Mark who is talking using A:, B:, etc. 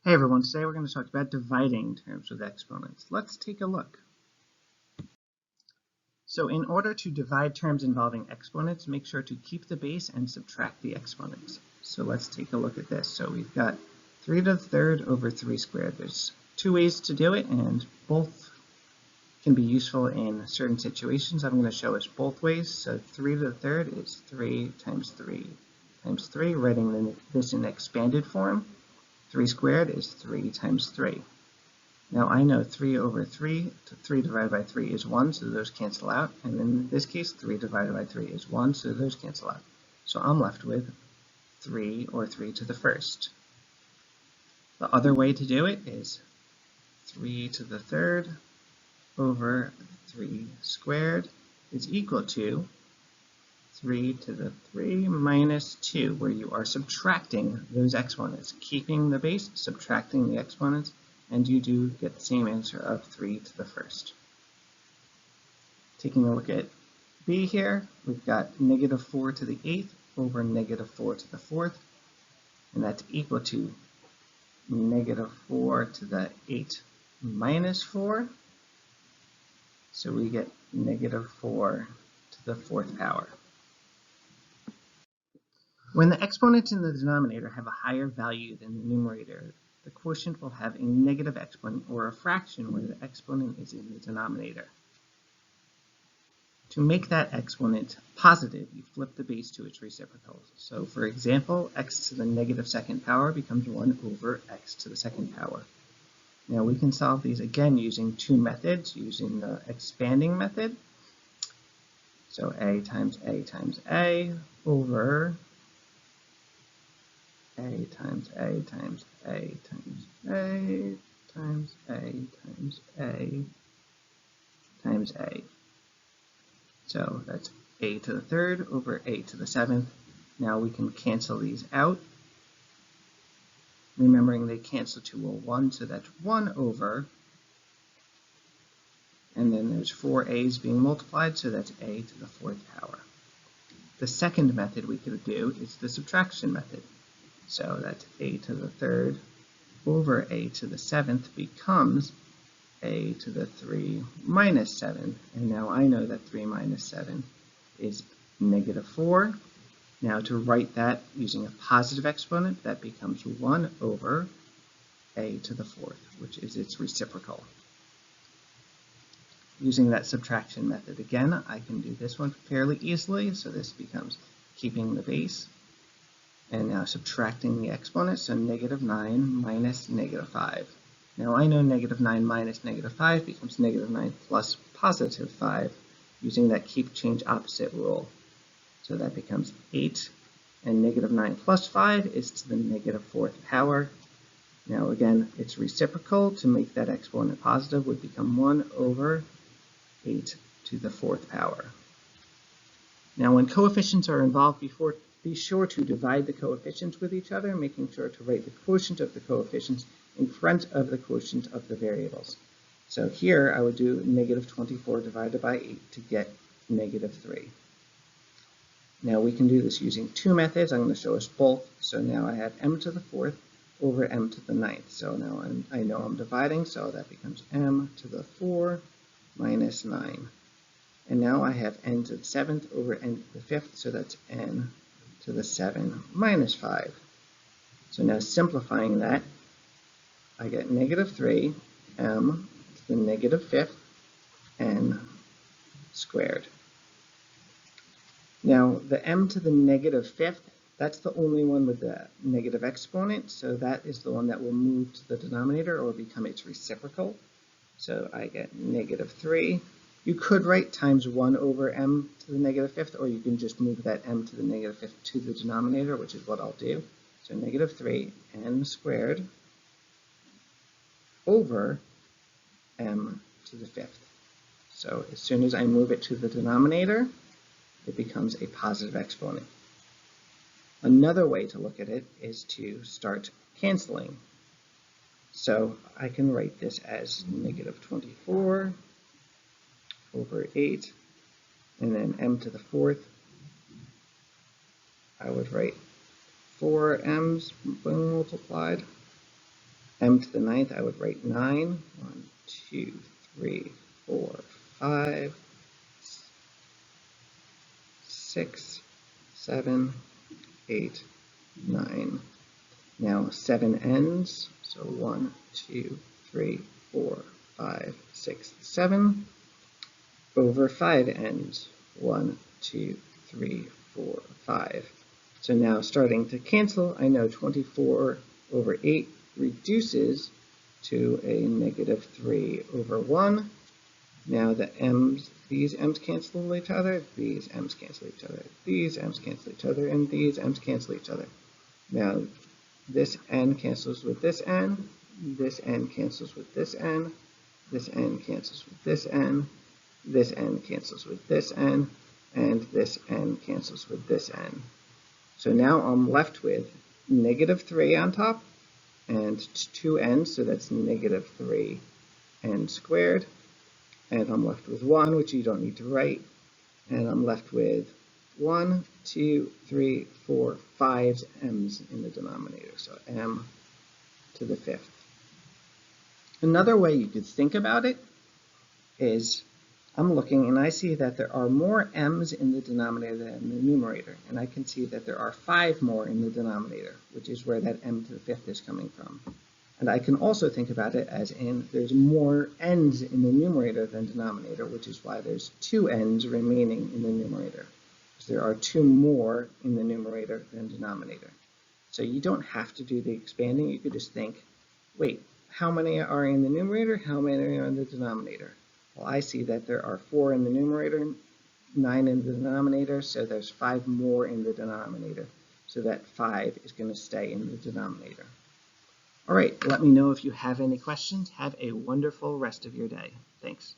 A: Hey everyone, today we're going to talk about dividing terms with exponents. Let's take a look. So in order to divide terms involving exponents, make sure to keep the base and subtract the exponents. So let's take a look at this. So we've got 3 to the third over 3 squared. There's two ways to do it, and both can be useful in certain situations. I'm going to show us both ways. So 3 to the third is 3 times 3 times 3, writing this in expanded form. 3 squared is 3 times 3. Now I know 3 over 3, 3 divided by 3 is 1, so those cancel out. And in this case, 3 divided by 3 is 1, so those cancel out. So I'm left with 3, or 3 to the first. The other way to do it is 3 to the third over 3 squared is equal to 3 to the 3 minus 2, where you are subtracting those exponents, keeping the base, subtracting the exponents, and you do get the same answer of 3 to the first. Taking a look at b here, we've got negative 4 to the 8th over negative 4 to the 4th, and that's equal to negative 4 to the 8 minus 4. So we get negative 4 to the 4th power. When the exponents in the denominator have a higher value than the numerator, the quotient will have a negative exponent, or a fraction where the exponent is in the denominator. To make that exponent positive, you flip the base to its reciprocal. So for example, x to the negative second power becomes 1 over x to the second power. Now we can solve these again using two methods, using the expanding method. So a times a over a times a times a times a times a times a times a. So that's a to the third over a to the seventh. Now we can cancel these out, remembering they cancel to a 1, so that's 1 over, and then there's 4 a's being multiplied, so that's a to the 4th power. The second method we could do is the subtraction method. So that's a to the third over a to the 7th becomes a to the 3 minus 7. And now I know that 3 minus 7 is negative 4. Now to write that using a positive exponent, that becomes 1 over a to the 4th, which is its reciprocal. Using that subtraction method again, I can do this one fairly easily. So this becomes keeping the base, and now subtracting the exponent, so negative 9 minus negative 5. Now I know negative 9 minus negative 5 becomes negative 9 plus positive 5, using that keep change opposite rule. So that becomes 8, and negative 9 plus 5 is to the negative 4th power. Now again, it's reciprocal. To make that exponent positive would become 1 over 8 to the 4th power. Now when coefficients are involved, be sure to divide the coefficients with each other, making sure to write the quotient of the coefficients in front of the quotient of the variables. So here I would do negative 24 divided by 8 to get negative 3. Now we can do this using two methods. I'm going to show us both. So now I have m to the 4th over m to the 9th. So now I know I'm dividing, so that becomes m to the 4 minus 9. And now I have n to the 7th over n to the 5th, so that's n to the 7 minus 5. So now simplifying that, I get negative 3 m to the negative 5th n squared. Now the m to the negative 5th, that's the only one with the negative exponent, so that is the one that will move to the denominator or become its reciprocal. So I get negative 3. You could write times 1 over m to the negative 5th, or you can just move that m to the negative 5th to the denominator, which is what I'll do. So negative 3 n squared over m to the 5th. So as soon as I move it to the denominator, it becomes a positive exponent. Another way to look at it is to start canceling. So I can write this as negative 24 over 8, and then m to the 4th, I would write 4 m's being multiplied, m to the 9th, I would write 9. 1, 2, 3, 4, 5, 6, 7, 8, 9. Now 7 ends, so 1, 2, 3, 4, 5, 6, 7, over 5 ends, 1, 2, 3, 4, 5. So now starting to cancel, I know 24 over 8 reduces to a negative 3 over 1. Now the m's, these m's cancel each other, these m's cancel each other, these m's cancel each other, and these m's cancel each other. Now this n cancels with this n, this n cancels with this n, this n cancels with this n, this n cancels with this n, and this n cancels with this n. So now I'm left with negative 3 on top and 2 n's, so that's negative 3 n squared. And I'm left with 1, which you don't need to write. And I'm left with 1, 2, 3, 4, 5 m's in the denominator, so m to the 5th. Another way you could think about it is I'm looking and I see that there are more m's in the denominator than in the numerator, and I can see that there are 5 more in the denominator, which is where that m to the 5th is coming from. And I can also think about it as in there's more n's in the numerator than denominator, which is why there's 2 n's remaining in the numerator. Because there are 2 more in the numerator than denominator. So you don't have to do the expanding. You could just think, wait, how many are in the numerator? How many are in the denominator? Well, I see that there are 4 in the numerator, 9 in the denominator, so there's 5 more in the denominator. So that 5 is going to stay in the denominator. All right, let me know if you have any questions. Have a wonderful rest of your day. Thanks.